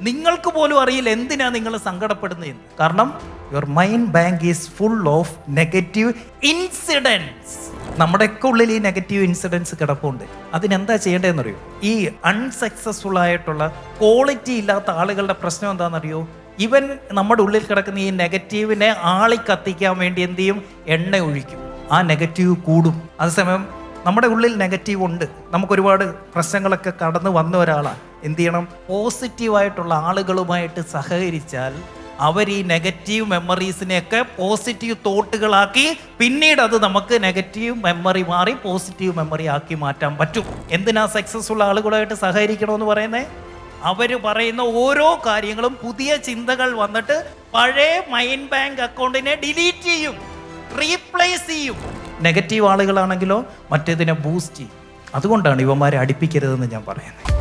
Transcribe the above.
നിങ്ങൾക്ക് പോലും അറിയില്ല എന്തിനാ നിങ്ങൾ സങ്കടപ്പെടുന്നതെന്ന്. കാരണം your mind bank is full of negative incidents. നമ്മുടെയൊക്കെ ഉള്ളിൽ ഈ നെഗറ്റീവ് ഇൻസിഡൻസ് കിടപ്പുണ്ട്. അതിനെന്താ ചെയ്യേണ്ടതെന്നറിയോ? ഈ അൺസക്സസ്ഫുൾ ആയിട്ടുള്ള ക്വാളിറ്റി ഇല്ലാത്ത ആളുകളുടെ പ്രശ്നം എന്താണെന്നറിയോ? ഇവൻ നമ്മുടെ ഉള്ളിൽ കിടക്കുന്ന ഈ നെഗറ്റീവിനെ ആളി കത്തിക്കാൻ വേണ്ടി എന്ത് ചെയ്യും? എണ്ണ ഒഴിക്കും. ആ നെഗറ്റീവ് കൂടും. അതേസമയം നമ്മുടെ ഉള്ളിൽ നെഗറ്റീവ് ഉണ്ട്, നമുക്കൊരുപാട് പ്രശ്നങ്ങളൊക്കെ കടന്നു വന്ന ഒരാളാണ്. എന്ത് ചെയ്യണം? പോസിറ്റീവായിട്ടുള്ള ആളുകളുമായിട്ട് സഹകരിച്ചാൽ അവർ ഈ നെഗറ്റീവ് മെമ്മറീസിനെയൊക്കെ പോസിറ്റീവ് തോട്ടുകളാക്കി പിന്നീട് അത് നമുക്ക് നെഗറ്റീവ് മെമ്മറി മാറി പോസിറ്റീവ് മെമ്മറി ആക്കി മാറ്റാൻ പറ്റും. എന്തിനാ സക്സസ്ഫുൾ ആളുകളായിട്ട് സഹകരിക്കണമെന്ന് പറയുന്നത്? അവർ പറയുന്ന ഓരോ കാര്യങ്ങളും പുതിയ ചിന്തകൾ വന്നിട്ട് പഴയ മൈൻഡ് ബാങ്ക് അക്കൗണ്ടിനെ ഡിലീറ്റ് ചെയ്യും, റീപ്ലേസ് ചെയ്യും. നെഗറ്റീവ് ആളുകളാണെങ്കിലോ മറ്റേതിനെ ബൂസ്റ്റ് ചെയ്യും. അതുകൊണ്ടാണ് ഇവന്മാരെ അടുപ്പിക്കരുതെന്ന് ഞാൻ പറയുന്നത്.